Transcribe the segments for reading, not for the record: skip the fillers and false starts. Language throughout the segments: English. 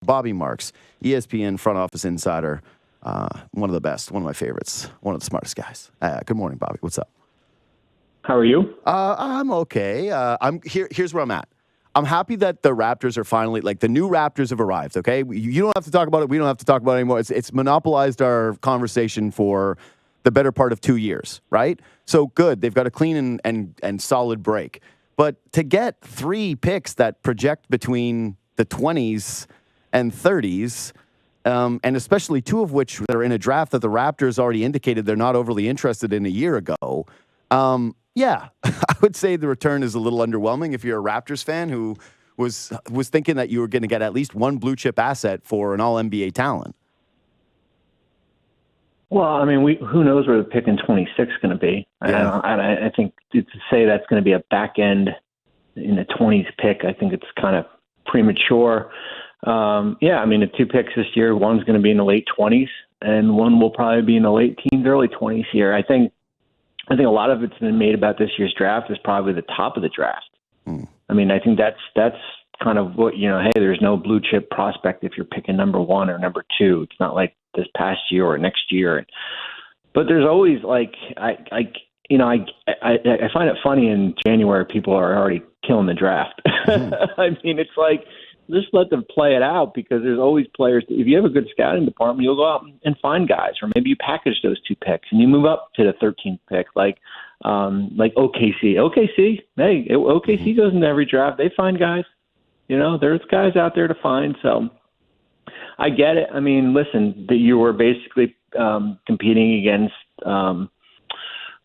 Bobby Marks, ESPN front office insider, one of the best, one of my favorites, one of the smartest guys. Good morning, Bobby. What's up? How are you? I'm okay. Here's where I'm at. I'm happy that the Raptors are finally, the new Raptors have arrived, okay? You don't have to talk about it. We don't have to talk about it anymore. It's monopolized our conversation for the better part of 2 years, right? So good. They've got a clean and solid break. But to get 3 picks that project between the 20s and 30s, and especially 2 of which that are in a draft that the Raptors already indicated they're not overly interested in a year ago, yeah, I would say the return is a little underwhelming if you're a Raptors fan who was thinking that you were going to get at least one blue chip asset for an all-NBA talent. Well, I mean, who knows where the pick in 26 is going to be. Yeah. I think to say that's going to be a back end in the 20s pick, I think it's kind of premature. Yeah, I mean, the 2 picks this year, one's going to be in the late 20s, and one will probably be in the late teens, early 20s here. I think a lot of it's been made about this year's draft is probably the top of the draft. I mean, I think that's kind of what, hey, there's no blue chip prospect if you're picking number 1 or number 2. It's not like this past year or next year. But there's always I find it funny in January people are already killing the draft. I mean, it's like, just let them play it out, because there's always players. If you have a good scouting department, you'll go out and find guys, or maybe you package those 2 picks and you move up to the 13th pick, like OKC. Hey, OKC goes into every draft. They find guys. There's guys out there to find. So I get it. I mean, listen, that you were basically competing against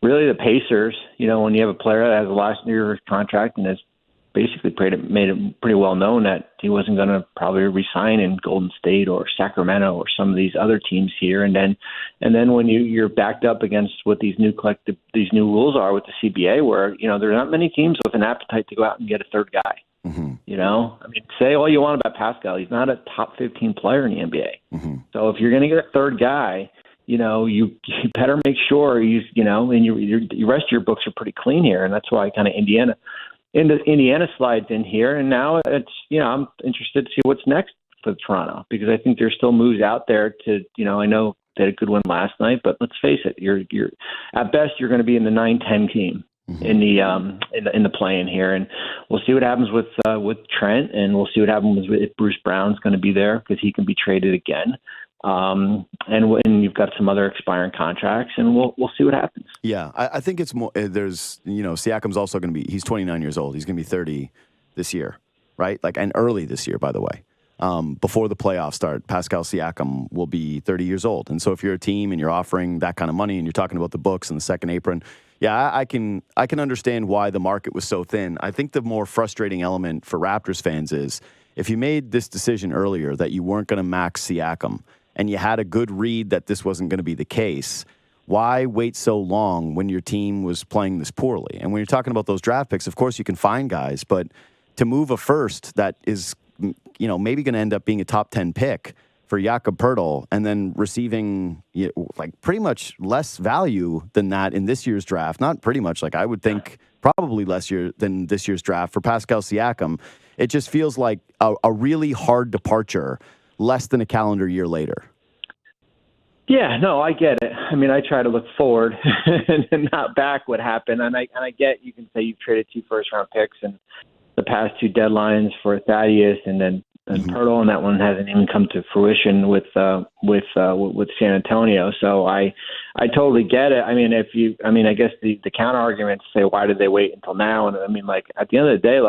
really the Pacers. When you have a player that has a last year contract and has basically made it pretty well known that he wasn't going to probably resign in Golden State or Sacramento or some of these other teams here. And then when you're backed up against what these new rules are with the CBA, where, there are not many teams with an appetite to go out and get a third guy. I mean, say all you want about Pascal. He's not a top 15 player in the NBA. So if you're going to get a third guy, you better make sure and the rest of your books are pretty clean here. And that's why kind of Indiana slides in here, and now it's, I'm interested to see what's next for Toronto, because I think there's still moves out there to, I know they had a good one last night, but let's face it, you're at best you're going to be in the 9-10 team in the play-in here, and we'll see what happens with Trent, and we'll see what happens if Bruce Brown's going to be there, because he can be traded again. And you've got some other expiring contracts, and we'll see what happens. Yeah, I think it's more. There's, Siakam's also going to be. He's 29 years old. He's going to be 30 this year, right? And early this year, by the way. Before the playoffs start, Pascal Siakam will be 30 years old. And so if you're a team and you're offering that kind of money, and you're talking about the books and the second apron, yeah, I can understand why the market was so thin. I think the more frustrating element for Raptors fans is if you made this decision earlier that you weren't going to max Siakam, and you had a good read that this wasn't going to be the case, why wait so long when your team was playing this poorly? And when you're talking about those draft picks, of course you can find guys, but to move a first that is, maybe going to end up being a top 10 pick for Jakob Poeltl, and then receiving pretty much less value than that in this year's draft, not pretty much, I would think probably less than this year's draft for Pascal Siakam, it just feels like a really hard departure less than a calendar year later. Yeah, no, I get it. I mean, I try to look forward and not back what happened. And I get, you can say you've traded 2 first-round picks and the past 2 deadlines for Thaddeus and Poeltl, and that one hasn't even come to fruition with San Antonio. So I totally get it. I mean, I guess the counter arguments say, why did they wait until now? And I mean, at the end of the day,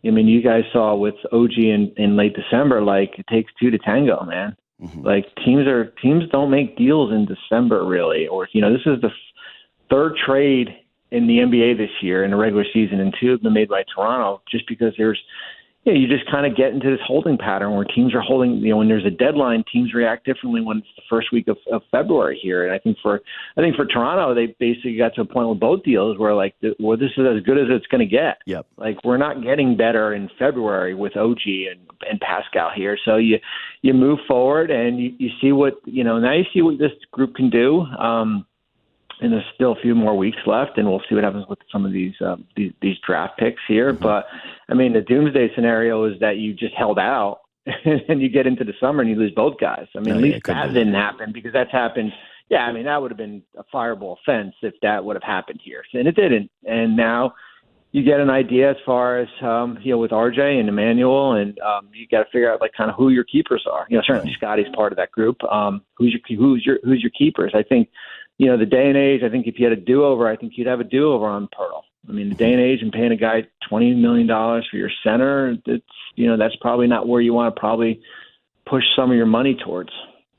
you guys saw with OG in late December, it takes 2 to tango, man. Teams don't make deals in December, really. Or, this is the 3rd trade in the NBA this year in the regular season, and 2 have been made by Toronto, just because you just kind of get into this holding pattern where teams are holding, when there's a deadline, teams react differently when it's the first week of February here. And I think for Toronto, they basically got to a point with both deals where this is as good as it's going to get. Yep. We're not getting better in February with OG and Pascal here. So you move forward and you see what, now you see what this group can do. And there's still a few more weeks left, and we'll see what happens with some of these draft picks here. But I mean, the doomsday scenario is that you just held out and you get into the summer and you lose both guys. I mean, at least that didn't happen, because that's happened. Yeah, I mean, that would have been a fireable offense if that would have happened here, and it didn't. And now you get an idea as far as with RJ and Emmanuel, and you got to figure out like kind of who your keepers are. Certainly Scotty's part of that group. Who's your keepers? I think the day and age. I think if you had a do-over, I think you'd have a do-over on Pearl. I mean, the day and age and paying a guy $20 million for your center, that's probably not where you want to probably push some of your money towards.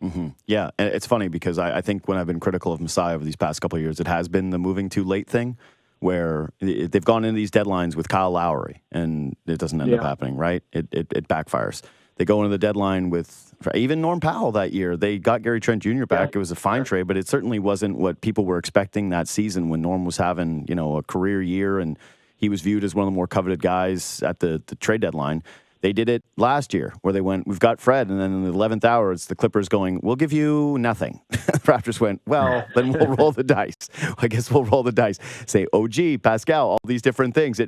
Mm-hmm. Yeah, and it's funny because I think when I've been critical of Masai over these past couple of years, it has been the moving too late thing, where they've gone into these deadlines with Kyle Lowry, and it doesn't end up happening, right? It backfires. They go into the deadline with even Norm Powell that year. They got Gary Trent Jr. back. It was a fine trade, but it certainly wasn't what people were expecting that season when Norm was having, a career year, and he was viewed as one of the more coveted guys at the trade deadline. They did it last year where they went, we've got Fred, and then in the 11th hour, it's the Clippers going, we'll give you nothing. The Raptors went, well, then we'll roll the dice. I guess we'll roll the dice. Say OG, Pascal, all these different things.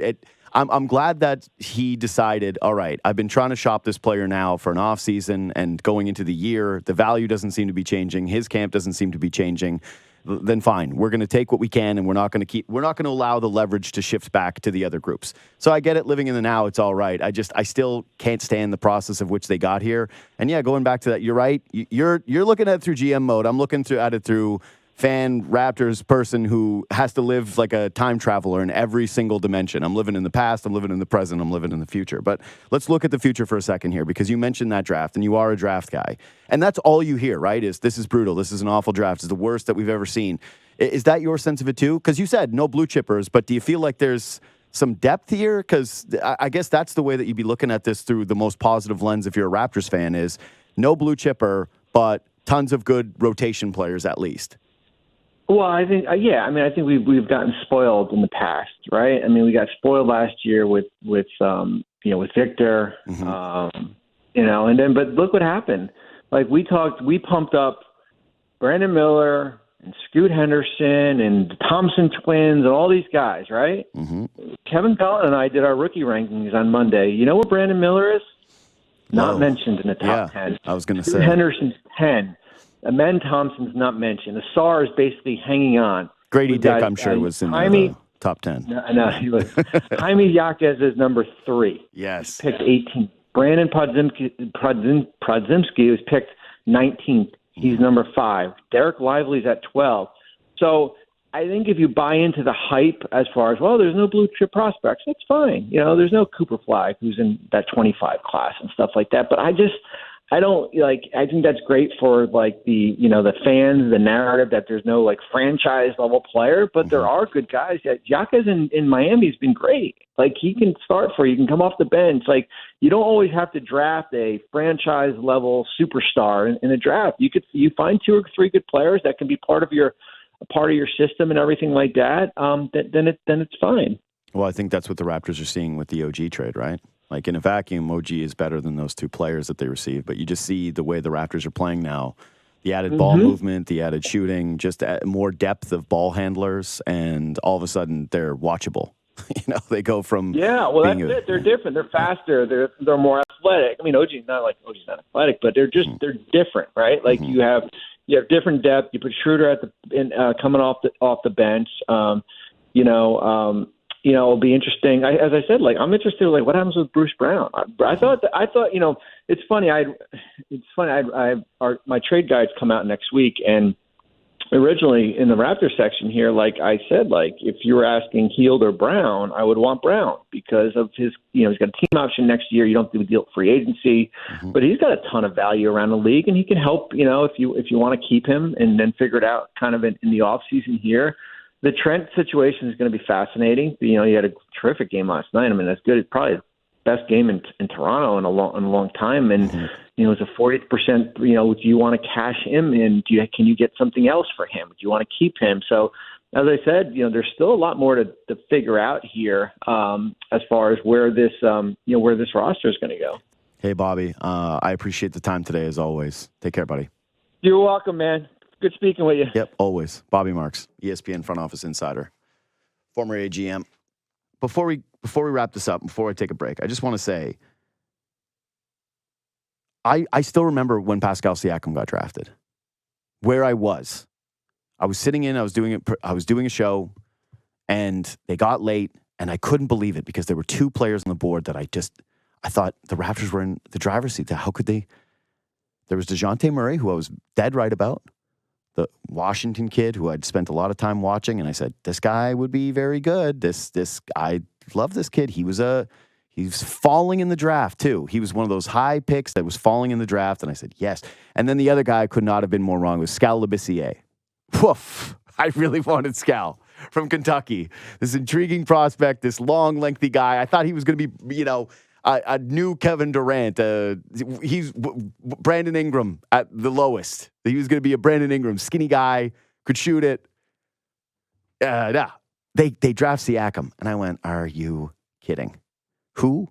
I'm glad that he decided, all right, I've been trying to shop this player now for an offseason, and going into the year, the value doesn't seem to be changing. His camp doesn't seem to be changing. Then fine, we're going to take what we can, and we're not going to allow the leverage to shift back to the other groups. So I get it, living in the now, it's all right. I still can't stand the process of which they got here. And yeah, going back to that, you're right. You're looking at it through GM mode. I'm looking at it through fan Raptors person who has to live like a time traveler in every single dimension. I'm living in the past, I'm living in the present, I'm living in the future. But let's look at the future for a second here, because you mentioned that draft, and you are a draft guy. And that's all you hear, right? Is this is brutal, this is an awful draft, it's the worst that we've ever seen. Is that your sense of it too? Because you said no blue chippers, but do you feel like there's some depth here? Because I guess that's the way that you'd be looking at this through the most positive lens if you're a Raptors fan, is no blue chipper, but tons of good rotation players at least. Well, I think, I think we've gotten spoiled in the past, right? I mean, we got spoiled last year with Victor, but look what happened. Like we pumped up Brandon Miller and Scoot Henderson and the Thompson twins and all these guys, right? Mm-hmm. Kevin Collin and I did our rookie rankings on Monday. You know what Brandon Miller is? Not mentioned in the top 10. I was going to say. Henderson's 10. Amen Thompson's not mentioned. Asar is basically hanging on. Grady Dick, I'm sure, was in the top 10. No, he was. Jaime Jaquez is number 3. Yes. Picked 18th. Brandon Podziemski was picked 19th. He's number 5. Derek Lively's at 12. So I think if you buy into the hype as far as, well, there's no blue chip prospects, that's fine. There's no Cooper Flag who's in that 25 class and stuff like that. But I think that's great for like the fans, the narrative that there's no like franchise level player, but there are good guys. Jaquez in Miami has been great. Like he can start for you, can come off the bench. Like you don't always have to draft a franchise level superstar in a draft. You find 2 or 3 good players that can be part of your system and everything like that. Then it's fine. Well, I think that's what the Raptors are seeing with the OG trade, right? Like in a vacuum, OG is better than those 2 players that they received. But you just see the way the Raptors are playing now, the added ball movement, the added shooting, just more depth of ball handlers, and all of a sudden they're watchable. They go from that's it. They're different. They're faster. They're more athletic. I mean, OG's not athletic, but they're different, right? Like you have different depth. You put Schroeder coming off the bench. It'll be interesting. As I said, like I'm interested. Like, what happens with Bruce Brown? I thought. It's funny. My trade guides come out next week, and originally in the Raptors section here, like I said, like if you were asking Hield or Brown, I would want Brown because of his. He's got a team option next year. You don't do a deal free agency, but he's got a ton of value around the league, and he can help. If you want to keep him and then figure it out, kind of in the off season here. The Trent situation is going to be fascinating. He had a terrific game last night. I mean, that's good. It's probably the best game in Toronto in a long time. And it's a 40%. Do you want to cash him in? Can you get something else for him? Do you want to keep him? So, as I said, there's still a lot more to figure out here as far as where this roster is going to go. Hey, Bobby, I appreciate the time today as always. Take care, buddy. You're welcome, man. Good speaking with you. Yep, always. Bobby Marks, ESPN front office insider, former AGM. Before we wrap this up, before I take a break, I just want to say I still remember when Pascal Siakam got drafted, where I was. I was sitting in, I was doing a show, and they got late, and I couldn't believe it because there were two players on the board that I thought the Raptors were in the driver's seat. How could they? There was DeJounte Murray, who I was dead right about, the Washington kid who I'd spent a lot of time watching, and I said, this guy would be very good. I love this kid. He's falling in the draft, too. He was one of those high picks that was falling in the draft, and I said, yes. And then the other guy could not have been more wrong. It was Skal Labissière. Woof. I really wanted Skal from Kentucky. This intriguing prospect, this long, lengthy guy. I thought he was going to be, a new Kevin Durant. He's Brandon Ingram at the lowest. He was going to be a Brandon Ingram, skinny guy, could shoot it. Nah. They draft Siakam, and I went, are you kidding? Who?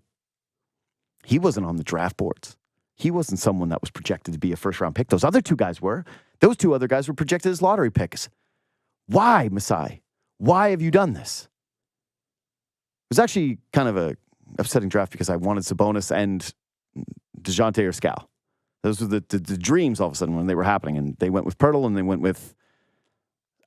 He wasn't on the draft boards. He wasn't someone that was projected to be a first-round pick. Those other two guys were. Those two other guys were projected as lottery picks. Why, Masai? Why have you done this? It was actually kind of a upsetting draft because I wanted Sabonis and DeJounte or Skal. Those were the dreams all of a sudden when they were happening. And they went with Pirtle and they went with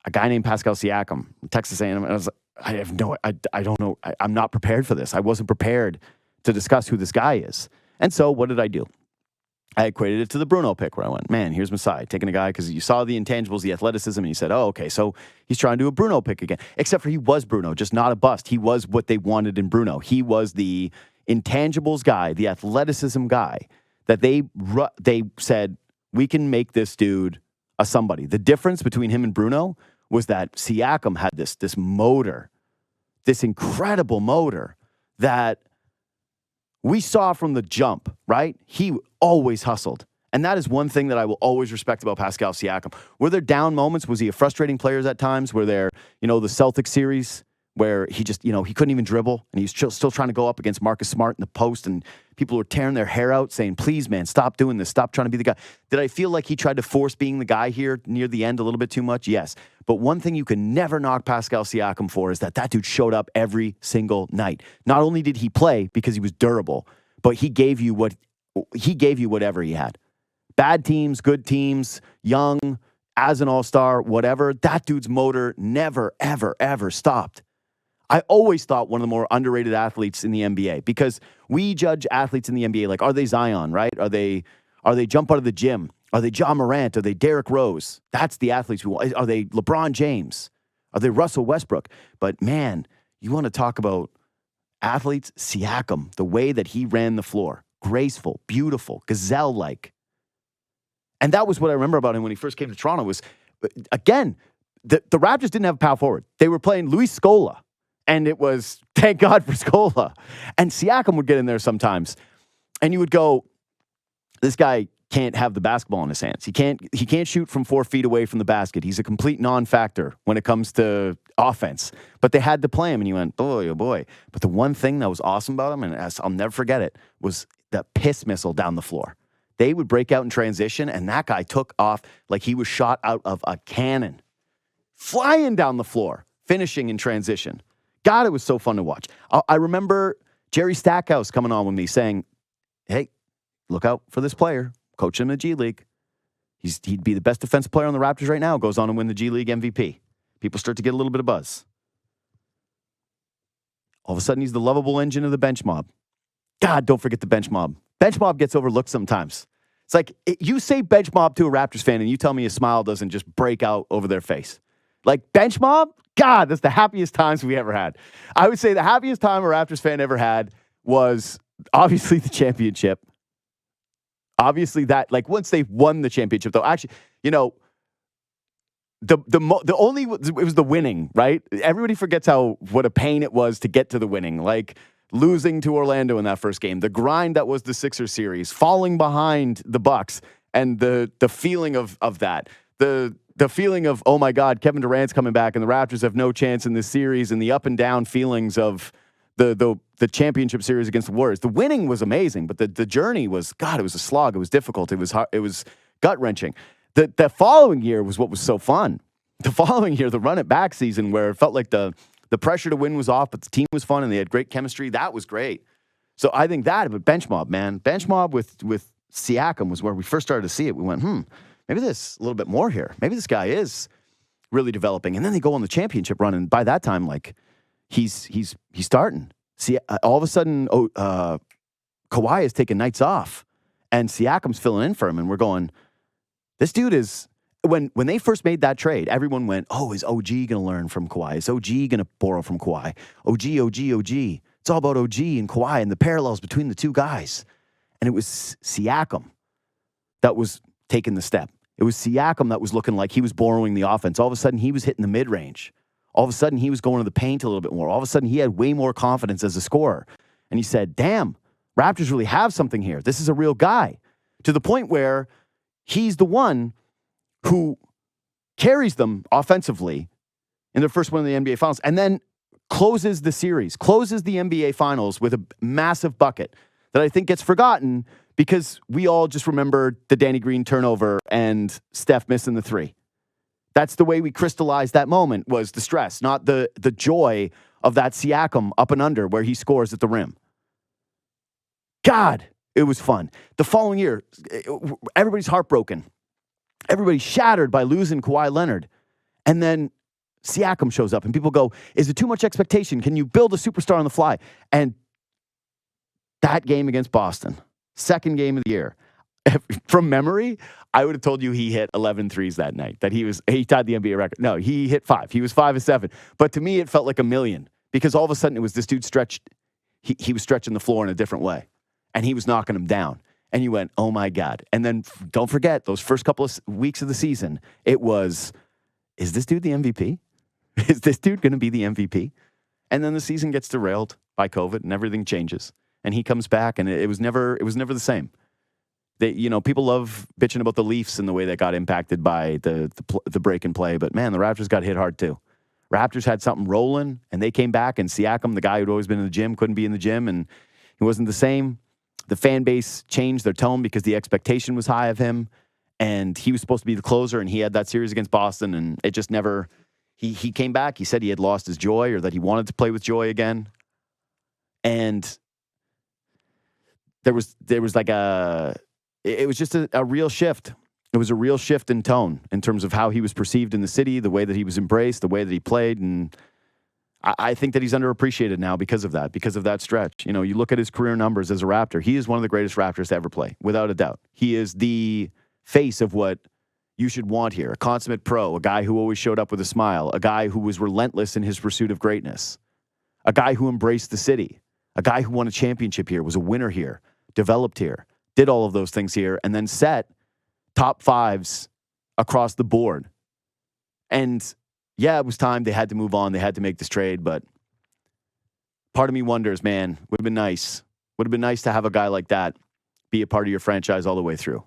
a guy named Pascal Siakam, Texas A&M. And I was like, I don't know. I'm not prepared for this. I wasn't prepared to discuss who this guy is. And so what did I do? I equated it to the Bruno pick where I went, man, here's Masai, taking a guy because you saw the intangibles, the athleticism, and you said, oh, okay, so he's trying to do a Bruno pick again. Except for he was Bruno, just not a bust. He was what they wanted in Bruno. He was the intangibles guy, the athleticism guy that they said, we can make this dude a somebody. The difference between him and Bruno was that Siakam had this motor, this incredible motor that we saw from the jump, right? He always hustled. And that is one thing that I will always respect about Pascal Siakam. Were there down moments? Was he a frustrating player at times? Were there, the Celtics series where he just, he couldn't even dribble and he's still trying to go up against Marcus Smart in the post and people were tearing their hair out saying, please, man, stop doing this. Stop trying to be the guy. Did I feel like he tried to force being the guy here near the end a little bit too much? Yes. But one thing you can never knock Pascal Siakam for is that dude showed up every single night. Not only did he play because he was durable, but he gave you whatever he had. Bad teams, good teams, young, as an all-star, whatever. That dude's motor never, ever, ever stopped. I always thought one of the more underrated athletes in the NBA because we judge athletes in the NBA like, are they Zion, right? Are they jump out of the gym? Are they John Morant? Are they Derrick Rose? That's the athletes we want. Are they LeBron James? Are they Russell Westbrook? But man, you want to talk about athletes? Siakam, the way that he ran the floor, graceful, beautiful, gazelle-like. And that was what I remember about him when he first came to Toronto was, again, the Raptors didn't have a power forward. They were playing Luis Scola. And it was, thank God for Scola. And Siakam would get in there sometimes. And you would go, this guy can't have the basketball in his hands. He can't shoot from 4 feet away from the basket. He's a complete non-factor when it comes to offense. But they had to play him, and you went, boy, oh boy. But the one thing that was awesome about him, and I'll never forget it, was the piss missile down the floor. They would break out in transition, and that guy took off like he was shot out of a cannon. Flying down the floor, finishing in transition. God, it was so fun to watch. I remember Jerry Stackhouse coming on with me saying, hey, look out for this player. Coach him in the G League. He'd be the best defensive player on the Raptors right now. Goes on to win the G League MVP. People start to get a little bit of buzz. All of a sudden, he's the lovable engine of the bench mob. God, don't forget the bench mob. Bench mob gets overlooked sometimes. It's like, you say bench mob to a Raptors fan and you tell me a smile doesn't just break out over their face. Like, bench mob? God, that's the happiest times we ever had. I would say the happiest time a Raptors fan ever had was obviously the championship. Obviously that, like, once they won the championship, though, actually, it was the winning, right? Everybody forgets what a pain it was to get to the winning. Like, losing to Orlando in that first game, the grind that was the Sixers series, falling behind the Bucks, and the feeling of that. The feeling of, oh my God, Kevin Durant's coming back and the Raptors have no chance in this series, and the up and down feelings of the championship series against the Warriors. The winning was amazing, but the journey was, God, it was a slog. It was difficult. It was hard. It was gut-wrenching. The following year was what was so fun. The following year, the run-it-back season where it felt like the pressure to win was off, but the team was fun and they had great chemistry. That was great. So I think but bench mob, man. Bench mob with Siakam was where we first started to see it. We went, maybe there's a little bit more here. Maybe this guy is really developing. And then they go on the championship run, and by that time, like, he's starting. See, all of a sudden, Kawhi is taking nights off, and Siakam's filling in for him, and we're going, this dude is. When they first made that trade, everyone went, oh, is OG going to learn from Kawhi? Is OG going to borrow from Kawhi? OG. It's all about OG and Kawhi and the parallels between the two guys. And it was Siakam that was taking the step. It was Siakam that was looking like he was borrowing the offense. All of a sudden, he was hitting the mid-range. All of a sudden, he was going to the paint a little bit more. All of a sudden, he had way more confidence as a scorer. And he said, damn, Raptors really have something here. This is a real guy. To the point where he's the one who carries them offensively in their first win of the NBA Finals, and then closes the series, closes the NBA Finals with a massive bucket that I think gets forgotten because we all just remember the Danny Green turnover and Steph missing the three. That's the way we crystallized that moment, was the stress, not the joy of that Siakam up and under where he scores at the rim. God, it was fun. The following year, everybody's heartbroken. Everybody's shattered by losing Kawhi Leonard. And then Siakam shows up and people go, is it too much expectation? Can you build a superstar on the fly? And that game against Boston, second game of the year, from memory, I would have told you he hit 11 threes that night, that he tied the NBA record. No, he hit 5. He was 5 of 7. But to me, it felt like a million because all of a sudden it was this dude stretched. He was stretching the floor in a different way and he was knocking him down. And you went, oh, my God. And then don't forget, those first couple of weeks of the season, it was, is this dude the MVP? Is this dude going to be the MVP? And then the season gets derailed by COVID and everything changes. And he comes back and it was never the same. People love bitching about the Leafs and the way that got impacted by the break and play. But, man, the Raptors got hit hard too. Raptors had something rolling and they came back. And Siakam, the guy who'd always been in the gym, couldn't be in the gym. And he wasn't the same. The fan base changed their tone because the expectation was high of him, and he was supposed to be the closer, and he had that series against Boston, and it just never. He came back. He said he had lost his joy, or that he wanted to play with joy again, and there was like it was just a real shift. It was a real shift in tone in terms of how he was perceived in the city, the way that he was embraced, the way that he played, and I think that he's underappreciated now because of that stretch. You look at his career numbers as a Raptor. He is one of the greatest Raptors to ever play, without a doubt. He is the face of what you should want here. A consummate pro, a guy who always showed up with a smile, a guy who was relentless in his pursuit of greatness, a guy who embraced the city, a guy who won a championship here, was a winner here, developed here, did all of those things here, and then set top fives across the board. And yeah, it was time. They had to move on. They had to make this trade. But part of me wonders, man, would have been nice. Would have been nice to have a guy like that be a part of your franchise all the way through.